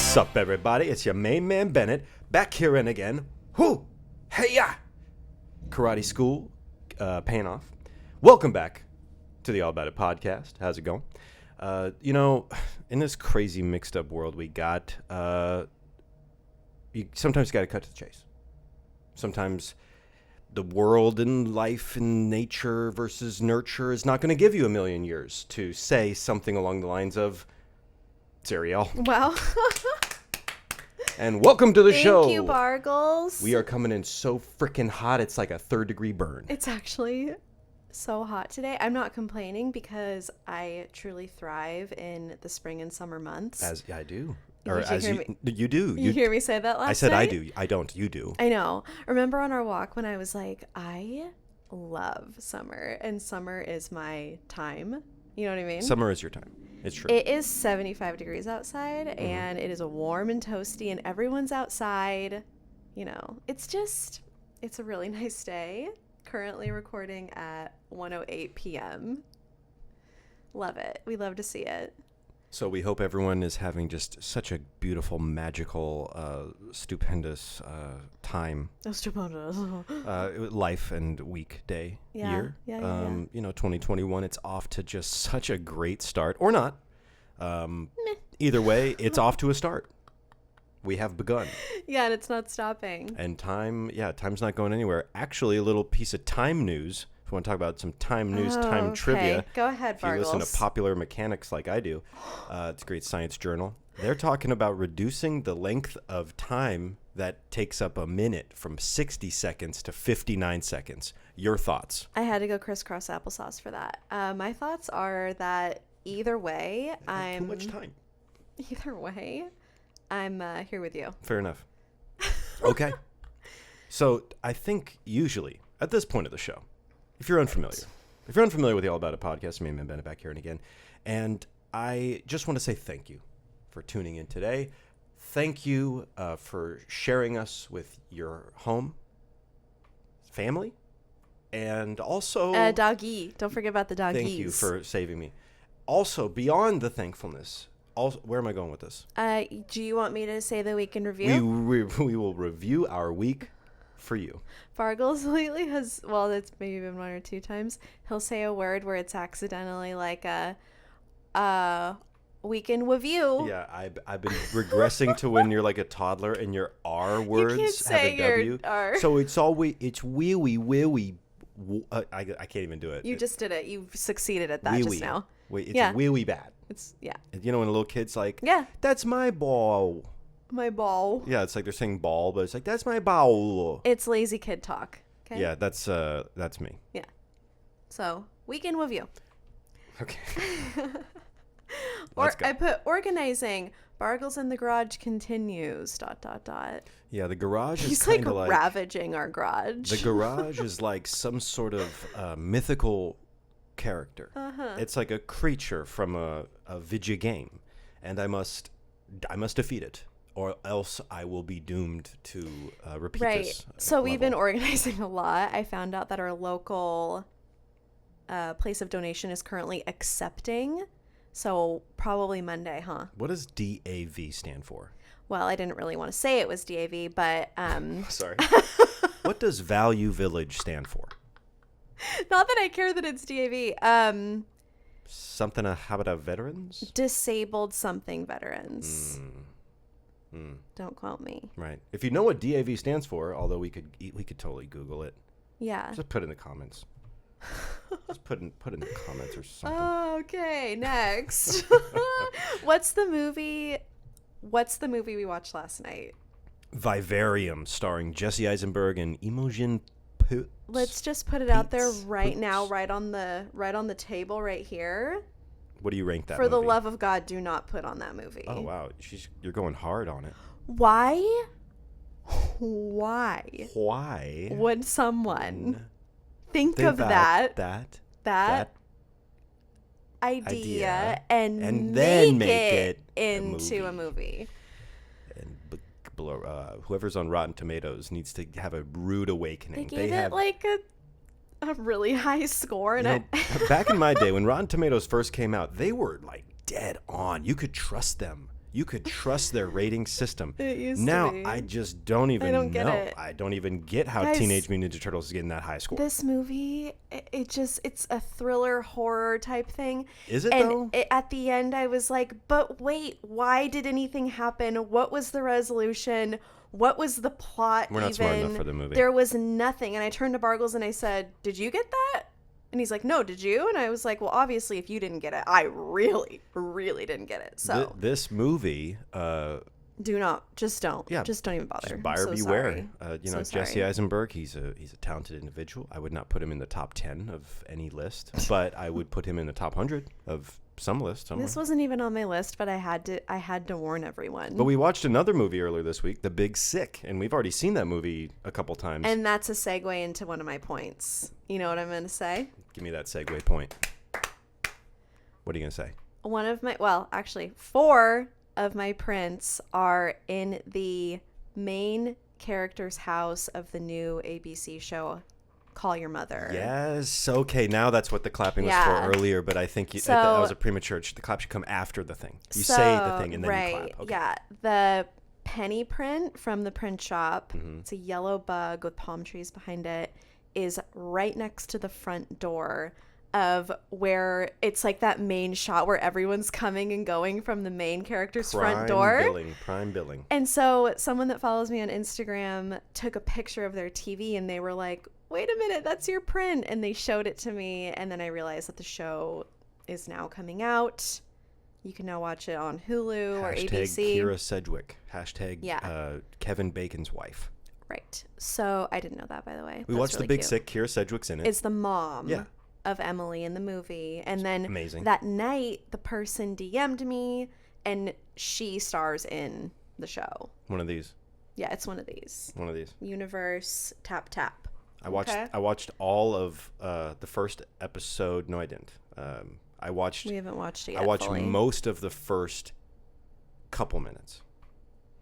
What's up, everybody? It's your main man, Bennett, back here and again. Whoo! Hey-ya! Karate school, paying off. Welcome back to the All About It podcast. How's it going? In this crazy mixed up world we got, you sometimes got to cut to the chase. Sometimes the world and life and nature versus nurture is not going to give you a million years to say something along the lines of, it's Arielle. Wow. And welcome to the show. Thank you, Bargles. We are coming in so freaking hot, it's like a 3rd-degree burn. It's actually so hot today. I'm not complaining because I truly thrive in the spring and summer months. As I do. You do. You hear me say that last night? I said I do. I don't. You do. I know. Remember on our walk when I was like, I love summer and summer is my time. You know what I mean? Summer is your time. It's true. It is 75 degrees outside and it is warm and toasty and everyone's outside. You know, it's a really nice day. Currently recording at 1:08 p.m. Love it. We love to see it. So we hope everyone is having just such a beautiful, magical, stupendous time. Stupendous. Life and week, day, year. Yeah. 2021, it's off to just such a great start. Or not. Either way, it's off to a start. We have begun. Yeah, and it's not stopping. And time's not going anywhere. Actually, a little piece of time news. If you want to talk about some time news, time trivia. Go ahead, Bargles. If you listen to Popular Mechanics like I do, it's a great science journal. They're talking about reducing the length of time that takes up a minute from 60 seconds to 59 seconds. Your thoughts? I had to go crisscross applesauce for that. My thoughts are that either way, too much time. Either way, I'm here with you. Fair enough. Okay. So I think usually at this point of the show, if you're unfamiliar with the All About It podcast, me and Bennett back here and again, and I just want to say thank you for tuning in today. Thank you for sharing us with your home, family, and also... doggy. Don't forget about the doggies. Thank you for saving me. Also, beyond the thankfulness... where am I going with this? Do you want me to say the week in review? We will review our week for you. Bargles lately has, it's maybe been 1 or 2 times, he'll say a word where it's accidentally like a week in review. Yeah, I've been regressing to when you're like a toddler and your R words have a W. R. So it's wee. I can't even do it. You just did it. You succeeded at that just now. Wait, it's wee bad. It's You know when a little kid's like, yeah, that's my ball. My ball. Yeah, it's like they're saying ball, but it's like that's my ball. It's lazy kid talk. Okay. Yeah, that's me. Yeah. So week in review. Okay. I put organizing. Bargles in the garage continues. ... Yeah, the garage is He's kind of like ravaging our garage. The garage is like some sort of mythical character. It's like a creature from a video game, and I must defeat it, or else I will be doomed to repeat this. So we've been organizing a lot. I found out that our local place of donation is currently accepting. So probably Monday, huh? What does DAV stand for? Well, I didn't really want to say it was DAV, but... Sorry. What does Value Village stand for? Not that I care that it's DAV. Something about veterans? Disabled something veterans. Don't quote me. Right. If you know what DAV stands for, although we could totally Google it. Yeah. Just put it in the comments. Just put in the comments or something. Oh, okay. Next. What's the movie we watched last night? Vivarium, starring Jesse Eisenberg and Imogen Poots. Let's just put it out there right now, right on the table right here. What do you rank that For movie? the love of God, do not put on that movie. Oh, wow. You're going hard on it. Why Why would someone think of that idea and then make it into a movie? And whoever's on Rotten Tomatoes needs to have a rude awakening. They gave it like a really high score. And back in my day when Rotten Tomatoes first came out, they were like dead on. You could trust them. You could trust their rating system. It used now to be. I just don't even don't get know. it. I don't even get how Guys, Teenage Mutant Ninja Turtles is getting that high score. This movie, it's a thriller horror type thing. Is it, and though? At the end, I was like, but wait, why did anything happen? What was the resolution? What was the plot? We're not smart enough for the movie. There was nothing. And I turned to Bargles and I said, did you get that? And he's like, no, did you? And I was like, well, obviously, if you didn't get it, I really, really didn't get it. So this movie, just don't even bother. just buyer So beware. sorry. You know, So Jesse sorry. Eisenberg, he's a talented individual. I would not put him in the top 10 of any list, but I would put him in the top 100 of some list somewhere. This wasn't even on my list, but I had to warn everyone. But we watched another movie earlier this week, The Big Sick, and we've already seen that movie a couple times. And that's a segue into one of my points. You know what I'm going to say? Give me that segue point. What are you going to say? Four of my prints are in the main character's house of the new ABC show, Call Your Mother. Yes. Okay, now that's what the clapping was Yeah. for earlier, but I think So- that was a premature. The clap should come after the thing. You say the thing and then you clap. Okay. Yeah. The penny print from the print shop, Mm-hmm. it's a yellow bug with palm trees behind it, is right next to the front door of where it's like that main shot where everyone's coming and going from the main character's front door. Prime billing. And so someone that follows me on Instagram took a picture of their TV and they were like, wait a minute, that's your print. And they showed it to me. And then I realized that the show is now coming out. You can now watch it on Hulu or ABC. Kira Sedgwick. Yeah. Kevin Bacon's wife. Right. So I didn't know that, by the way. We That's watched really The Big cute. Sick. Kira Sedgwick's in it. It's the mom Yeah. of Emily in the movie. And then amazing. that night, the person DM'd me and she stars in the show. One of these. Yeah, it's one of these. One of these. Universe Tap Tap. I watched. Okay. I watched all of the first episode. No, I didn't. I watched. We haven't watched it yet. I watched fully. most of the first couple minutes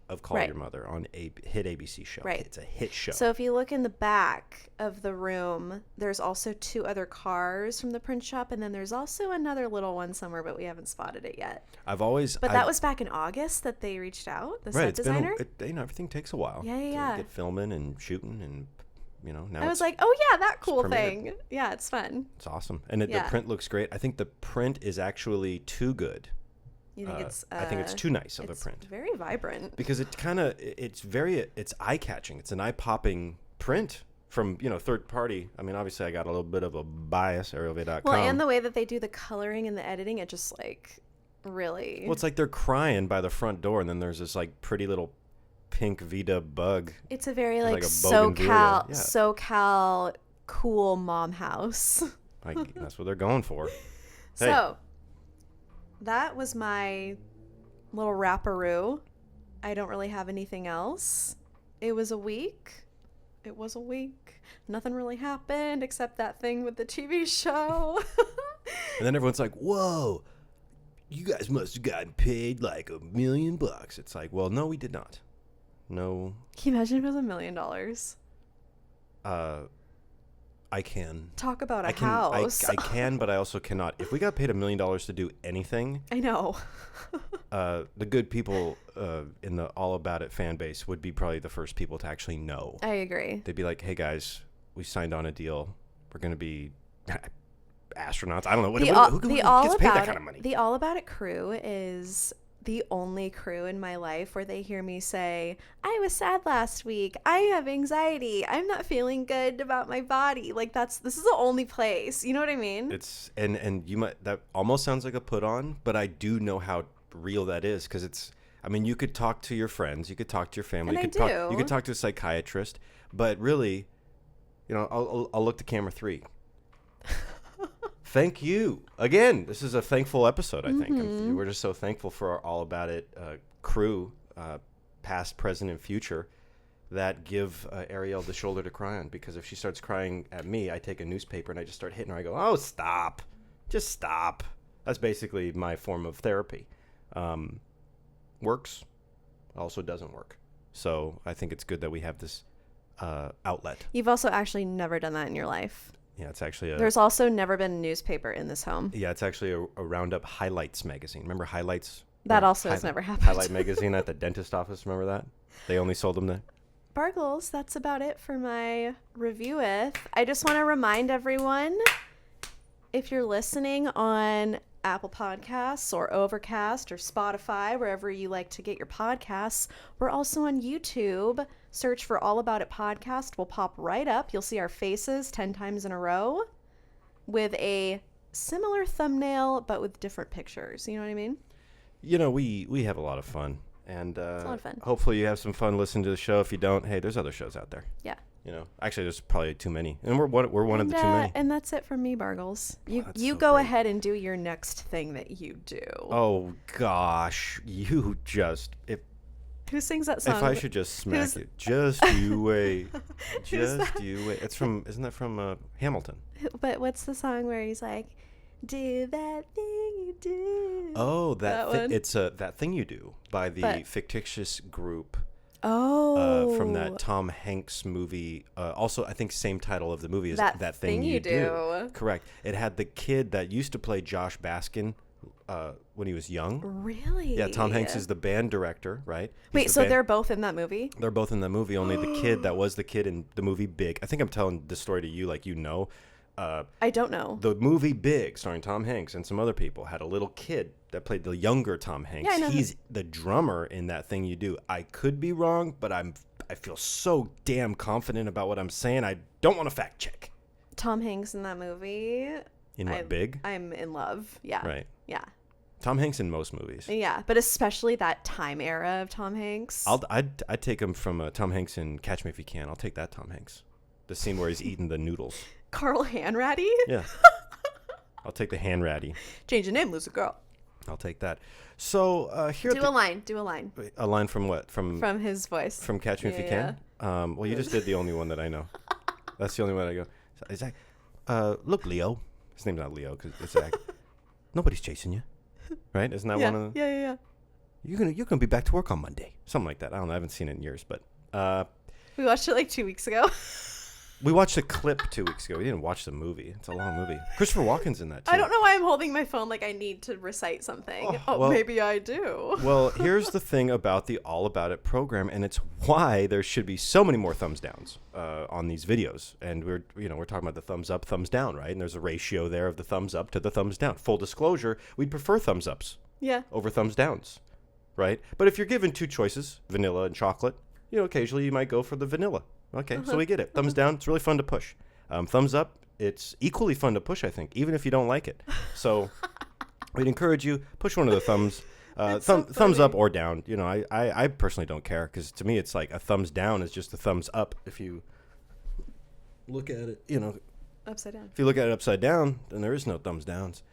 of Call Right. Your Mother on a hit ABC show. Right. It's a hit show. So if you look in the back of the room, there's also 2 other cars from the print shop, and then there's also another little one somewhere, but we haven't spotted it yet. But that was back in August that they reached out. The set it's designer. everything takes a while. Yeah, yeah, to yeah. get filming and shooting and now I was like, oh yeah, that cool thing. Yeah, it's fun. it's awesome and the Yeah. print looks great. I think the print is actually too good. You think it's? I think it's too nice of a it's print very vibrant. because it's eye catching. It's an eye popping print from third party. I mean, obviously I got a little bit of a bias, Arielle.com. Well, and the way that they do the coloring and the editing, it just like really. Well, it's like they're crying by the front door, and then there's this like pretty little pink Vita bug. It's a very like like a bougainvillea. Yeah. SoCal cool mom house. Like that's what they're going for. Hey. So that was my little wrapperoo. I don't really have anything else. It was a week. Nothing really happened except that thing with the TV show. And then everyone's like, "Whoa, you guys must have gotten paid like $1 million." It's like, well, no, we did not. No. Can you imagine if it was $1 million? I can. Talk about a I can. house. I can, but I also cannot. If we got paid $1 million to do anything, I know. the good people in the All About It fan base would be probably the first people to actually know. I agree. They'd be like, "Hey guys, we signed on a deal. We're going to be astronauts." I don't know. Who gets paid that kind of money? The All About It crew is the only crew in my life where they hear me say, I was sad last week. I have anxiety. I'm not feeling good about my body. Like this is the only place. You know what I mean? It's and you might, that almost sounds like a put on, but I do know how real that is because it's, I mean, you could talk to your friends, you could talk to your family, And you could talk to a psychiatrist, but really, I'll look to camera 3. Thank you. Again, this is a thankful episode, I think. Mm-hmm. We're just so thankful for our All About It crew, past, present, and future, that give Arielle the shoulder to cry on. Because if she starts crying at me, I take a newspaper and I just start hitting her. I go, oh, stop. Just stop. That's basically my form of therapy. Works, also doesn't work. So I think it's good that we have this outlet. You've also actually never done that in your life. Yeah, it's actually There's also never been a newspaper in this home. Yeah, it's actually a Roundup Highlights magazine. Remember Highlights? That also has never happened. Highlight magazine at the dentist office. Remember that? They only sold them there. Bargles, that's about it for my review-ith. I just want to remind everyone, if you're listening on Apple Podcasts or Overcast or Spotify, wherever you like to get your podcasts, we're also on YouTube. Search for All About It Podcast. We'll pop right up. You'll see our faces 10 times in a row with a similar thumbnail, but with different pictures. You know what I mean? You know, we have a lot of fun. And It's a lot of fun. Hopefully you have some fun listening to the show. If you don't, hey, there's other shows out there. Yeah. You know, actually, there's probably too many. And we're one of the too many. And that's it from me, Bargles. You so go great. ahead and do your next thing that you do. Oh, gosh. You just... Who sings that song? If I should just smack it. Just you wait. Just you wait. It's from... Isn't that from Hamilton? But what's the song where he's like, do that thing you do? Oh, That one? It's That Thing You Do by the fictitious group Oh. from that Tom Hanks movie. Also, I think same title of the movie is That Thing You Do. Correct. It had the kid that used to play Josh Baskin when he was young. Really? Yeah, Tom Hanks is the band director, right? Wait, so they're both in that movie? They're both in that movie. Only the kid that was the kid in the movie Big. I think I'm telling this story to you like you know. I don't know. The movie Big, starring Tom Hanks and some other people, had a little kid that played the younger Tom Hanks. Yeah, I know. He's the drummer in That Thing You Do. I could be wrong, but I feel so damn confident about what I'm saying. I don't want to fact check. Tom Hanks in that movie. In what, Big? I'm in love. Yeah. Right. Yeah. Tom Hanks in most movies. Yeah, but especially that time era of Tom Hanks. I'd take him from Tom Hanks in Catch Me If You Can. I'll take that Tom Hanks. The scene where he's eating the noodles. Carl Hanratty? Yeah. I'll take the Hanratty. Change your name, lose a girl. I'll take that. So here... Do a line. Do a line. A line from what? From his voice. From Catch Me If You Can? Well, you just did the only one that I know. That's the only one I go. Is that, look, Leo. His name's not Leo because it's Zach. Nobody's chasing you. Right? Isn't that one of the... Yeah. You're gonna be back to work on Monday. Something like that. I don't know. I haven't seen it in years, but... We watched it like 2 weeks ago. We watched a clip 2 weeks ago. We didn't watch the movie. It's a long movie. Christopher Walken's in that, too. I don't know why I'm holding my phone like I need to recite something. Well, maybe I do. Well, here's the thing about the All About It program, and it's why there should be so many more thumbs downs on these videos. And we're talking about the thumbs up, thumbs down, right? And there's a ratio there of the thumbs up to the thumbs down. Full disclosure, we'd prefer thumbs ups over thumbs downs, right? But if you're given two choices, vanilla and chocolate, occasionally you might go for the vanilla. Okay, so we get it. Thumbs down, it's really fun to push. Thumbs up, it's equally fun to push, I think, even if you don't like it. So we'd encourage you, push one of the thumbs. Thumbs up or down. I personally don't care because to me it's like a thumbs down is just a thumbs up. If you look at it, Upside down. If you look at it upside down, then there is no thumbs downs.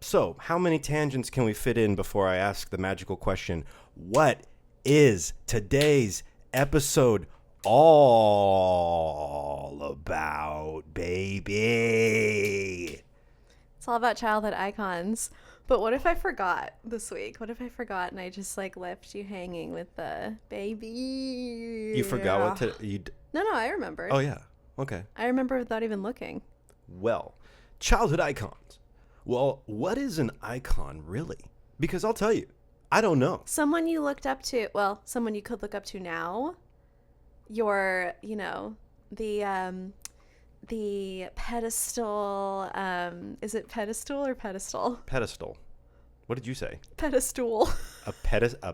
So how many tangents can we fit in before I ask the magical question, what is today's episode all about, baby? It's all about childhood icons. But what if I forgot this week? What if I forgot and I just left you hanging with the baby? You forgot what to... No, I remembered. Oh, yeah. Okay. I remember without even looking. Well, childhood icons. Well, what is an icon really? Because I'll tell you, I don't know. Someone you looked up to, well, someone you could look up to now. Your, the pedestal, is it pedestal or pedestal? Pedestal. What did you say? Pedestal. A pedestal? A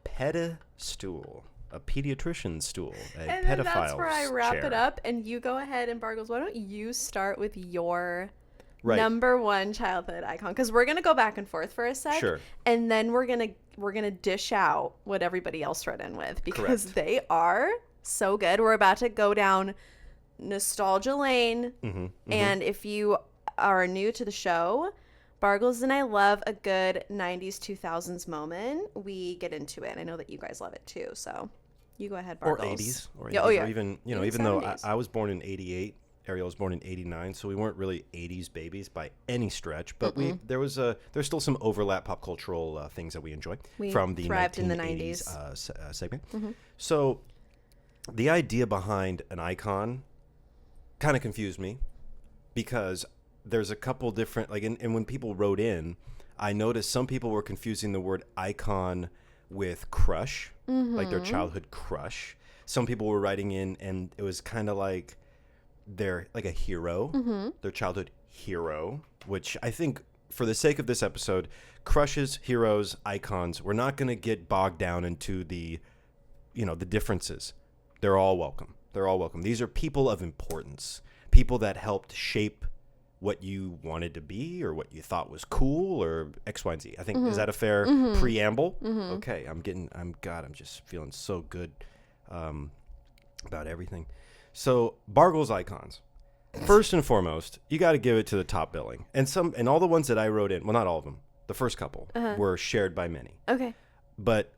pedestal. A pediatrician's stool. And then that's where I wrap it up. And you go ahead and Bargles, why don't you start with your number one childhood icon? Because we're gonna go back and forth for a sec. Sure. And then we're gonna dish out what everybody else wrote in with because they are so good. We're about to go down nostalgia lane. And if you are new to the show, Bargles and I love a good 90s 2000s moment. We get into it. I know that you guys love it too. So you go ahead, Bargles. Or 80s. Or 80s. Yeah, Or even though I was born in 88, Arielle was born in 89, so we weren't really 80s babies by any stretch, but there's still some overlap pop cultural things that we enjoy from the 1980s segment. So the idea behind an icon kind of confused me because there's a couple different, and when people wrote in, I noticed some people were confusing the word icon with crush, like their childhood crush. Some people were writing in, and it was kind of like they're like a hero, their childhood hero, which I think for the sake of this episode, crushes, heroes, icons, we're not going to get bogged down into the, the differences. They're all welcome. They're all welcome. These are people of importance, people that helped shape what you wanted to be or what you thought was cool or X, Y, and Z. I think, is that a fair preamble? Okay. I'm just feeling so good about everything. So Bargle's icons. First and foremost, you got to give it to the top billing. And all the ones that I wrote in, well, not all of them, the first couple were shared by many. Okay. But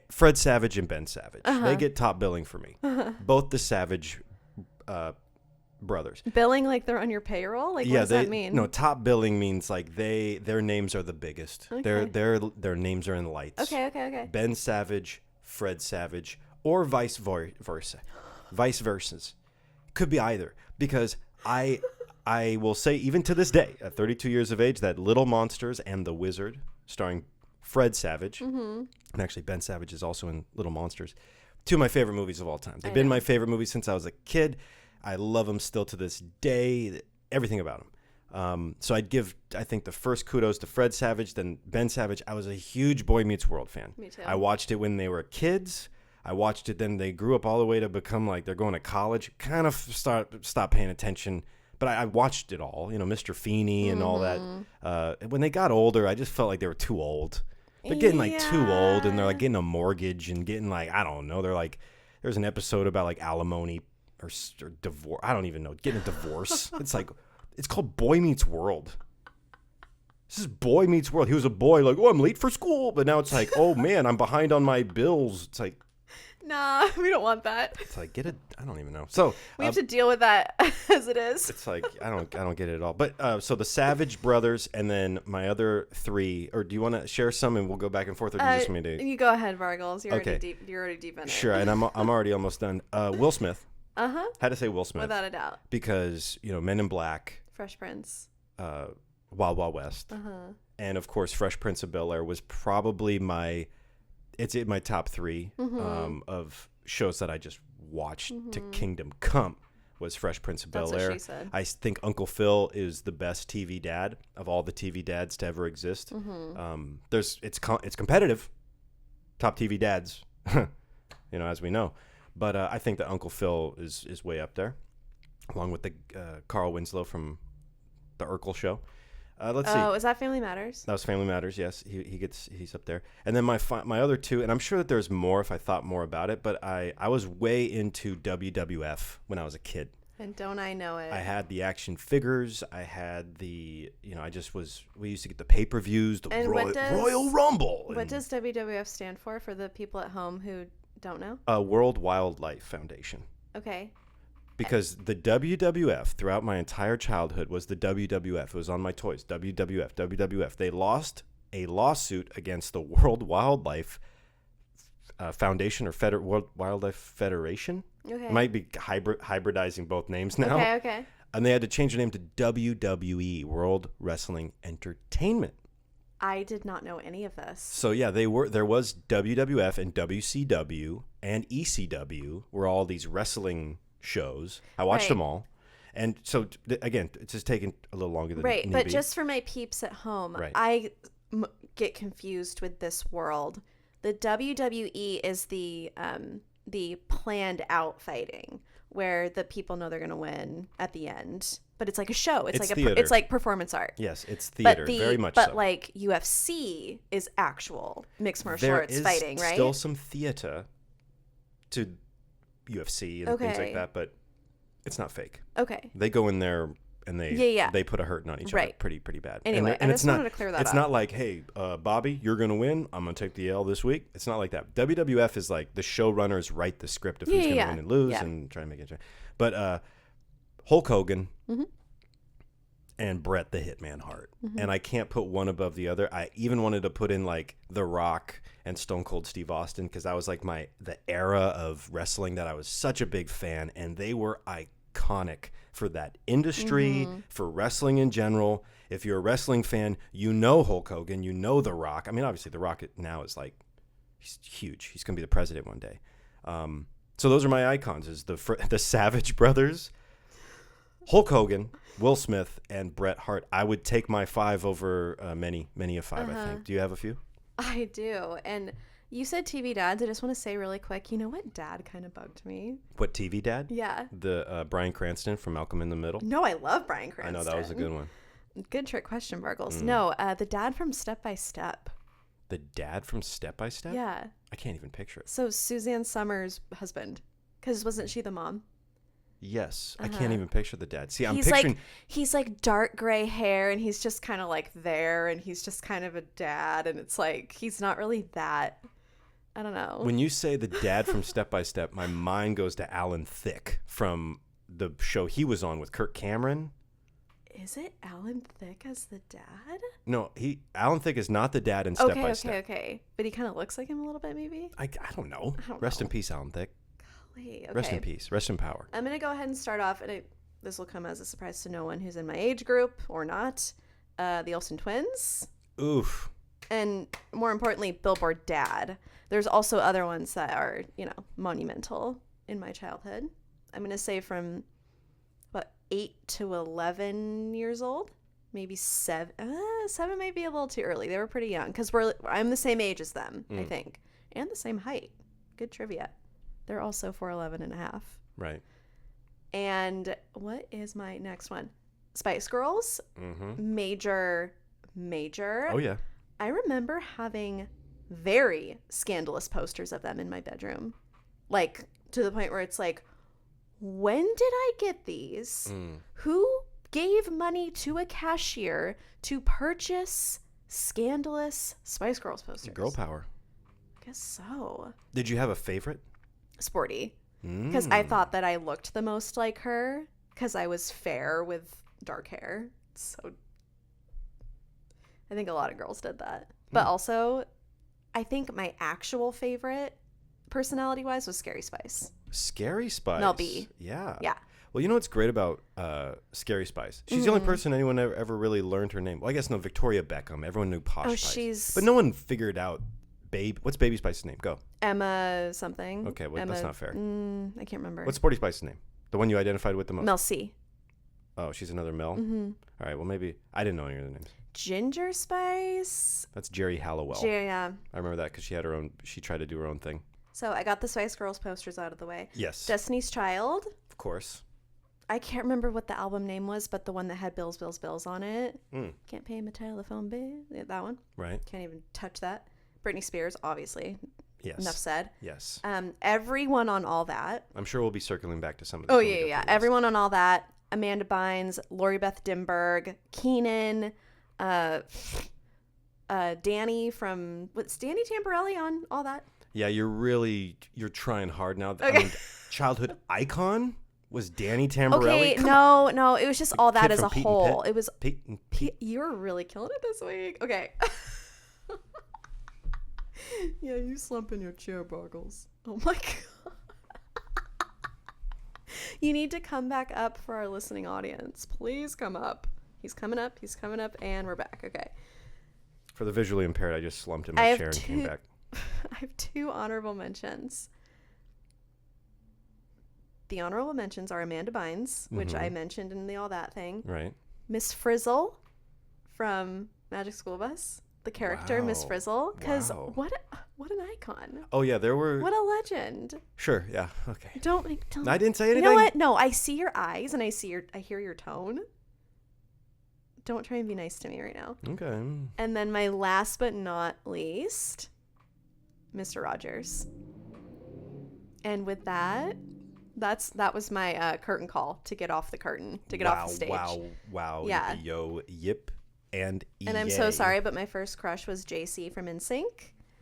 Fred Savage and Ben Savage, they get top billing for me. Both the Savage brothers. Billing like they're on your payroll? Like, what does that mean? No, top billing means like their names are the biggest. Okay. Their names are in lights. Okay. Ben Savage, Fred Savage, or vice versa. Vice versa. Could be either. Because I will say, even to this day, at 32 years of age, that Little Monsters and The Wizard, starring Fred Savage, and actually Ben Savage is also in Little Monsters, two of my favorite movies of all time. They've been my favorite movies since I was a kid. I love them still to this day, everything about them. So I'd give, I think, the first kudos to Fred Savage, then Ben Savage. I was a huge Boy Meets World fan. Me too. I watched it when they were kids. I watched it, then they grew up all the way to become like they're going to college. Kind of stopped paying attention, but I watched it all. Mr. Feeney and all that. When they got older, I just felt like they were too old. They're getting like too old, and they're like getting a mortgage and getting like, I don't know. They're like, there's an episode about like alimony or divorce. I don't even know. Getting a divorce. It's like, it's called Boy Meets World. This is Boy Meets World. He was a boy, like, oh, I'm late for school, but now it's like, oh man, I'm behind on my bills. It's like, nah, we don't want that. It's like, I don't even know. So we have to deal with that as it is. It's like, I don't get it at all. But so the Savage brothers, and then my other three, or do you want to share some and we'll go back and forth, or do you just want me to? You go ahead, Vargles. You're okay. already deep in it. Sure, and I'm already almost done. Will Smith. Had to say Will Smith. Without a doubt. Because, Men in Black. Fresh Prince. Wild Wild West. And of course, Fresh Prince of Bel-Air was probably it's in my top three of shows that I just watched to Kingdom Come was Fresh Prince of Bel-Air. That's what she said. I think Uncle Phil is the best TV dad of all the TV dads to ever exist. It's competitive. Top TV dads, as we know. But I think that Uncle Phil is way up there, along with the Carl Winslow from the Urkel Show. Let's see. Oh, is that Family Matters? That was Family Matters. Yes, he's up there. And then my other two, and I'm sure that there's more if I thought more about it. But I was way into WWF when I was a kid. And don't I know it? I had the action figures. I had the we used to get the pay-per-views, the Royal Rumble. What does WWF stand for the people at home who don't know? World Wildlife Foundation. Okay. Because the WWF throughout my entire childhood was the WWF. It was on my toys. WWF. They lost a lawsuit against the World Wildlife Foundation or World Wildlife Federation. Okay. It might be hybridizing both names now. Okay. And they had to change the name to WWE, World Wrestling Entertainment. I did not know any of this. So yeah, there was WWF and WCW and ECW were all these wrestling shows. I watched them all. And so, again, it's just taking a little longer than right, need but be. Just for my peeps at home, I get confused with this world. The WWE is the planned out fighting where the people know they're going to win at the end. But it's like a show. It's like it's like performance art. Yes, it's theater, very much so. But like UFC is actual mixed martial arts fighting, right? There is still some theater to UFC and things like that, but it's not fake. Okay. They go in there and they put a hurting on each other pretty bad. Anyway, and I just wanted to clear that up. It's not like, hey, Bobby, you're going to win. I'm going to take the L this week. It's not like that. WWF is like the showrunners write the script of who's going to win and lose and try and make it. But Hulk Hogan and Bret the Hitman Hart. And I can't put one above the other. I even wanted to put in like The Rock and Stone Cold Steve Austin because that was like the era of wrestling that I was such a big fan, and they were iconic for that industry, for wrestling in general. If you're a wrestling fan, you know Hulk Hogan, you know The Rock. I mean, obviously, The Rock now is like, he's huge. He's going to be the president one day. So those are my icons, is the Savage Brothers, Hulk Hogan, Will Smith, and Bret Hart. I would take my 5 over many of 5, I think. Do you have a few? I do. And you said TV dads. I just want to say really quick, you know what dad kind of bugged me? What, TV dad? Yeah. The Bryan Cranston from Malcolm in the Middle? No, I love Bryan Cranston. I know, that was a good one. Good trick question, Bargles. No, the dad from Step by Step. The dad from Step by Step? Yeah. I can't even picture it. So Suzanne Summers' husband. Because wasn't she the mom? Yes. I can't even picture the dad. See, He's like dark gray hair, and he's just kind of like there, and he's just kind of a dad, and it's like he's not really that. I don't know. When you say the dad from Step by Step, my mind goes to Alan Thicke from the show he was on with Kirk Cameron. Is it Alan Thicke as the dad? No, Alan Thicke is not the dad in Step by Step. Okay. But he kind of looks like him a little bit, maybe? I don't know. Rest in peace, Alan Thicke. Golly, okay. Rest in peace. Rest in power. I'm going to go ahead and start off, and this will come as a surprise to no one who's in my age group or not. The Olsen twins. Oof. And more importantly, Billboard Dad. There's also other ones that are, monumental in my childhood. I'm going to say from, 8 to 11 years old? Maybe 7. 7 might be a little too early. They were pretty young because I'm the same age as them, I think. And the same height. Good trivia. They're also 4'11 and a half. Right. And what is my next one? Spice Girls. Mm-hmm. Major. Oh, yeah. I remember having very scandalous posters of them in my bedroom. Like, to the point where it's like, when did I get these? Who gave money to a cashier to purchase scandalous Spice Girls posters? Girl power. I guess so. Did you have a favorite? Sporty. Because I thought that I looked the most like her because I was fair with dark hair. So I think a lot of girls did that. But also, I think my actual favorite, personality-wise, was Scary Spice. Scary Spice? Mel B. Yeah. Yeah. Well, you know what's great about Scary Spice? She's the only person anyone ever really learned her name. Well, I guess no, Victoria Beckham. Everyone knew Posh Spice. But no one figured out what's Baby Spice's name? Go. Emma something. Okay, well, that's not fair. I can't remember. What's Sporty Spice's name? The one you identified with the most? Mel C. Oh, she's another Mel? Mm-hmm. All right, well, maybe. I didn't know any of the names. Ginger Spice. That's Jerry Halliwell. Yeah. I remember that because she tried to do her own thing. So I got the Spice Girls posters out of the way. Yes. Destiny's Child. Of course. I can't remember what the album name was, but the one that had Bills, Bills, Bills on it. Can't pay my telephone bill. Yeah, that one. Right. Can't even touch that. Britney Spears, obviously. Yes. Enough said. Yes. Everyone on All That. I'm sure we'll be circling back to some of these. Oh, yeah. Everyone on All That. Amanda Bynes, Lori Beth Dimberg, Keenan, Danny from... What's Danny Tamborelli on All That? Yeah, you're trying hard now. Okay. I mean, childhood icon was Danny Tamborelli. Okay, no, it was just All That as a whole. It was Pete. You're really killing it this week. Okay. Yeah, you slump in your chair, Boggles. Oh my god. You need to come back up for our listening audience. Please come up. He's coming up, and we're back. Okay. For the visually impaired, I just slumped in my chair and came back. I have 2 honorable mentions. The honorable mentions are Amanda Bynes, which I mentioned in the All That thing. Right. Miss Frizzle from Magic School Bus. The character, Miss Frizzle. Because what an icon. Oh, yeah, there were... What a legend. Sure, yeah, okay. Don't I didn't say anything. You know what? No, I see your eyes and I hear your tone. Don't try and be nice to me right now. Okay. And then my last but not least, Mr. Rogers. And with that was my curtain call to get off the curtain, to get off the stage. Wow. Yeah. Yo, yip, and And I'm so sorry, but my first crush was JC from NSYNC.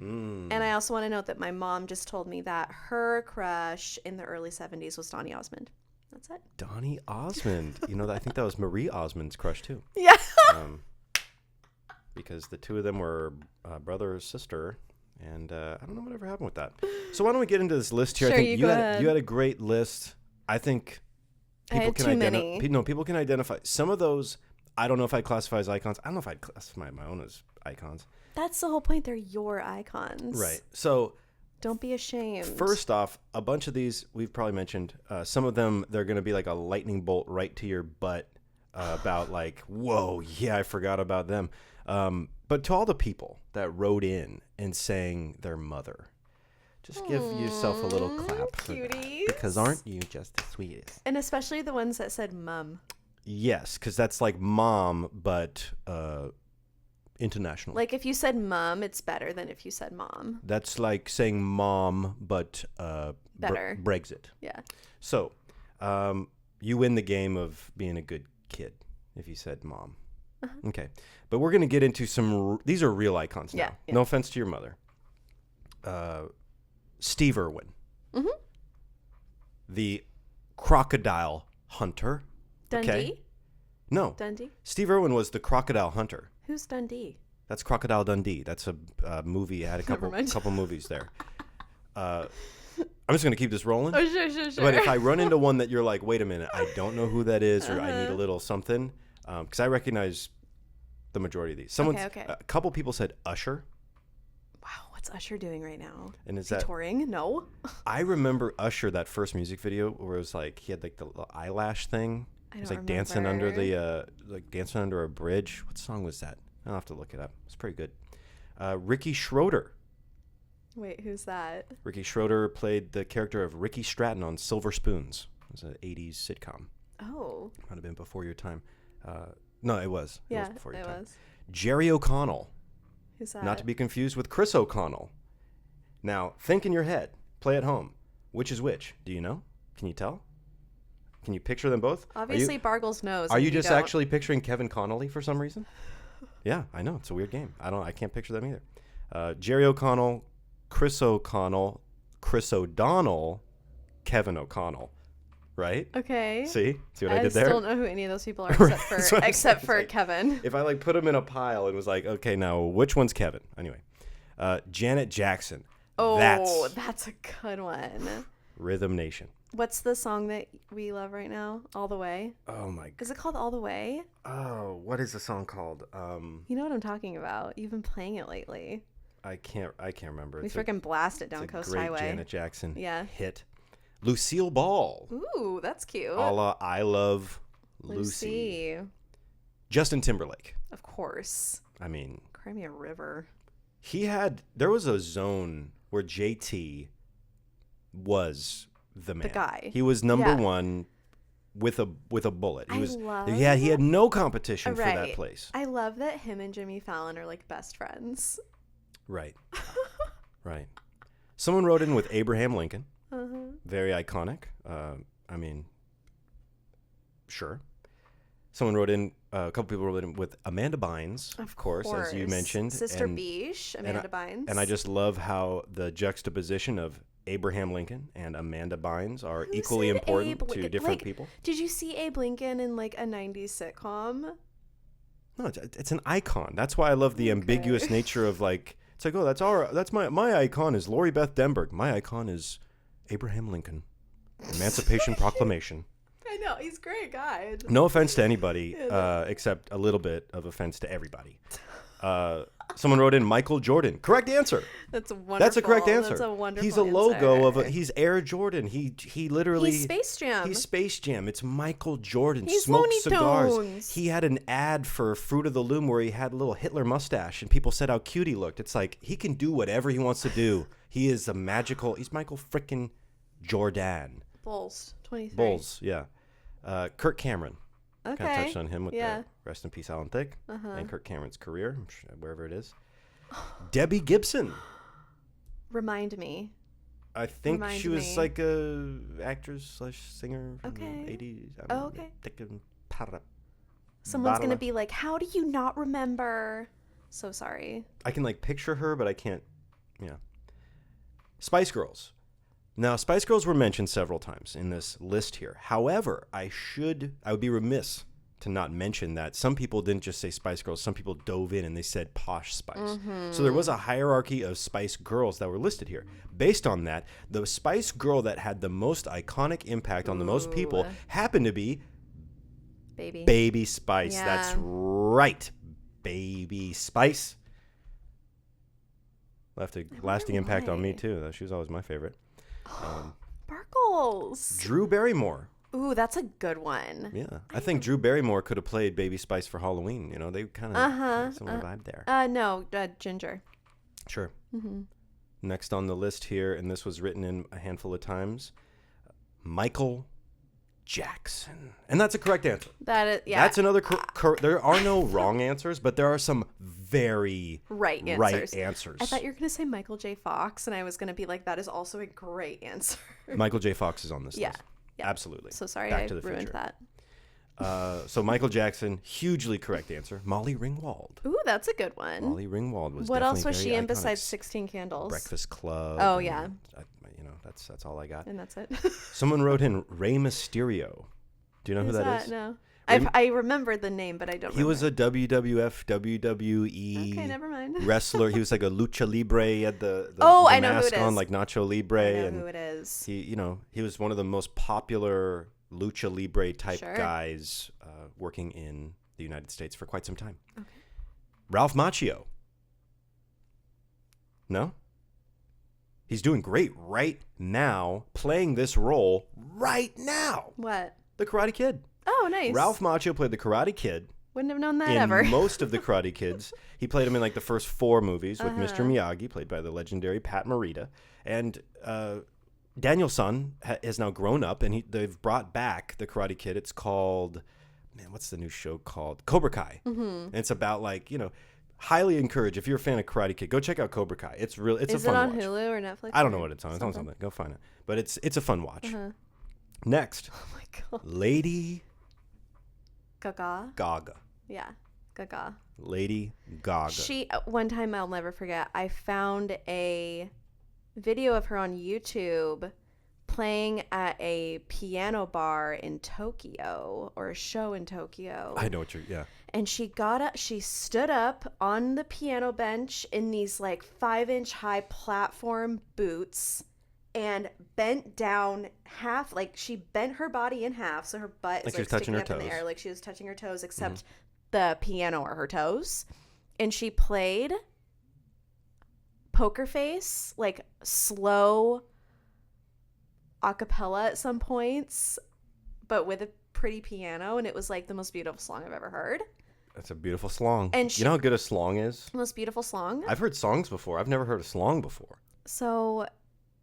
And I also want to note that my mom just told me that her crush in the early 70s was Donny Osmond. That's it. Donny Osmond. I think that was Marie Osmond's crush, too. Yeah. Because the two of them were brother or sister. And I don't know whatever happened with that. So why don't we get into this list here? Sure, I think you had a great list. I think people can identify. No, people can identify some of those. I don't know if I'd classify as icons. I don't know if I'd classify my own as icons. That's the whole point. They're your icons. Right. So don't be ashamed. first off, a bunch of these we've probably mentioned. Some of them, they're going to be like a lightning bolt right to your butt about like, whoa, yeah, I forgot about them. But to all the people that wrote in and sang their mother, just give yourself a little clap for that, because aren't you just the sweetest? And especially the ones that said mum. Yes, because that's like mom, but international. Like if you said mum, it's better than if you said mom. That's like saying mom, but better. Brexit. Yeah. So you win the game of being a good kid if you said mom. Uh-huh. Okay. But we're going to get into some, these are real icons now. Yeah. No offense to your mother. Steve Irwin. Mm-hmm. The crocodile hunter. Dundee? Okay. No. Dundee? Steve Irwin was the crocodile hunter. Who's Dundee? That's Crocodile Dundee. That's a movie. It had a couple movies there. I'm just going to keep this rolling. Oh, sure. But if I run into one that you're like, wait a minute, I don't know who that is, or I need a little something, because I recognize the majority of these. Okay. A couple people said Usher. Wow, what's Usher doing right now? And is he touring? No. I remember Usher, that first music video where it was like he had like the eyelash thing. It was like dancing under dancing under a bridge. What song was that? I'll have to look it up. It's pretty good. Ricky Schroeder. Wait, who's that? Ricky Schroeder played the character of Ricky Stratton on Silver Spoons. It was an 80s sitcom. Oh. Might have been before your time. No, it was. Yeah, it was before your time. Was. Jerry O'Connell. Who's that? Not to be confused with Chris O'Connell. Now, think in your head. Play at home. Which is which? Do you know? Can you tell? Can you picture them both? Obviously, Bargles knows. Are you just actually picturing Kevin Connolly for some reason? Yeah, I know. It's a weird game. I can't picture them either. Jerry O'Connell, Chris O'Connell, Chris O'Donnell, Kevin O'Connell. Right? Okay. See what I did there? I still don't know who any of those people are except for Kevin. If I like put them in a pile and was like, okay, now which one's Kevin? Anyway, Janet Jackson. Oh, that's a good one. Rhythm Nation. What's the song that we love right now? All the Way? Oh my god. Is it called All the Way? Oh, what is the song called? You know what I'm talking about. You've been playing it lately. I can't remember. We freaking blast it down Coast great Highway. Janet Jackson hit. Lucille Ball. Ooh, that's cute. A la I Love Lucy. Justin Timberlake. Of course. I mean, Cry Me a River. There was a zone where JT was the man. The guy. He was number one with a bullet. He had no competition for that place. I love that him and Jimmy Fallon are like best friends. Right. Right. Someone wrote in with Abraham Lincoln. Uh-huh. Very iconic. I mean, sure. Someone wrote in, a couple people wrote in with Amanda Bynes, of course, as you mentioned. Sister Beesh, Amanda Bynes. And I just love how the juxtaposition of Abraham Lincoln and Amanda Bynes are equally important to different people. Did you see Abe Lincoln in like a 90s sitcom? No, it's an icon. That's why I love the ambiguous nature of like, it's like, oh, that's my icon is Lori Beth Denberg. My icon is Abraham Lincoln. Emancipation Proclamation. I know, he's a great guy. No offense to anybody, except a little bit of offense to everybody. Someone wrote in Michael Jordan. Correct answer. That's wonderful. That's a correct answer. That's a wonderful He's a logo he's Air Jordan. He literally. He's Space Jam. He's Space Jam. It's Michael Jordan. He's Smoked Looney cigars. Tunes. He had an ad for Fruit of the Loom where he had a little Hitler mustache, and people said how cute he looked. It's like he can do whatever he wants to do. He's Michael frickin' Jordan. Bulls. 23. Bulls. Yeah. Kirk Cameron. Okay. Kind of touched on him with the Rest in Peace, Alan Thicke, and Kirk Cameron's career, wherever it is. Debbie Gibson. Remind me. I think she was like a actress / singer from the 80s. Okay. Someone's going to be like, how do you not remember? So sorry. I can like picture her, but I can't. Yeah. Spice Girls. Now, Spice Girls were mentioned several times in this list here. However, I would be remiss to not mention that some people didn't just say Spice Girls. Some people dove in and they said Posh Spice. Mm-hmm. So there was a hierarchy of Spice Girls that were listed here. Based on that, the Spice Girl that had the most iconic impact on the most people happened to be Baby. Spice. Yeah. That's right. Baby Spice. Left a lasting impact on me, too. She was always my favorite. Sparkles. Drew Barrymore. Ooh, that's a good one. Yeah. I think Drew Barrymore could have played Baby Spice for Halloween. You know, they kind of similar vibe there. No, Ginger. Sure. Next on the list here, and this was written in a handful of times, Michael Jackson. And that's a correct answer. That is, yeah. That's another there are no wrong answers, but there are some very right answers. I thought you were going to say Michael J. Fox, and I was going to be like, that is also a great answer. Michael J. Fox is on this list. Yeah. Absolutely. So sorry Back I to the ruined future. that. So Michael Jackson, hugely correct answer. Molly Ringwald. Ooh, that's a good one. Molly Ringwald was What else was very she in iconic. besides 16 Candles? Breakfast Club. Oh, yeah. That's all I got. And that's it. Someone wrote in Rey Mysterio. Do you know who that is? No. I remember the name, but I don't He remember. was a WWF, WWE Okay, never mind. wrestler. He was like a lucha libre. He had the I know who mask it on, is. like Nacho Libre. I know and who it is. he was one of the most popular lucha libre type Sure. guys working in the United States for quite some time. Okay. Ralph Macchio. No? He's doing great right now, playing this role right now. What? The Karate Kid. Oh, nice. Ralph Macchio played the Karate Kid. Wouldn't have known that In ever. most of the Karate Kids. He played him in like the first 4 movies with Mr. Miyagi, played by the legendary Pat Morita. And Daniel's son has now grown up, and they've brought back the Karate Kid. It's called, what's the new show called? Cobra Kai. And it's about highly encourage, if you're a fan of Karate Kid, go check out Cobra Kai. It's a fun watch. Is it on Hulu or Netflix? I don't know what it's on. It's on something. Go find it. But it's a fun watch. Next, Oh my god. Lady Gaga. Yeah, Gaga. Lady Gaga. She one time I'll never forget. I found a video of her on YouTube playing at a piano bar in Tokyo, or a show in Tokyo. I know what you're. Yeah. And she stood up on the piano bench in these 5-inch high platform boots and bent down half, she bent her body in half, so her butt is she was touching sticking her up in the toes. air, like she was touching her toes, except the piano or her toes. And she played Poker Face, slow a cappella at some points, but with a pretty piano, and it was the most beautiful song I've ever heard. That's a beautiful slong. And you know how good a slong is? Most beautiful song. I've heard songs before. I've never heard a slong before. So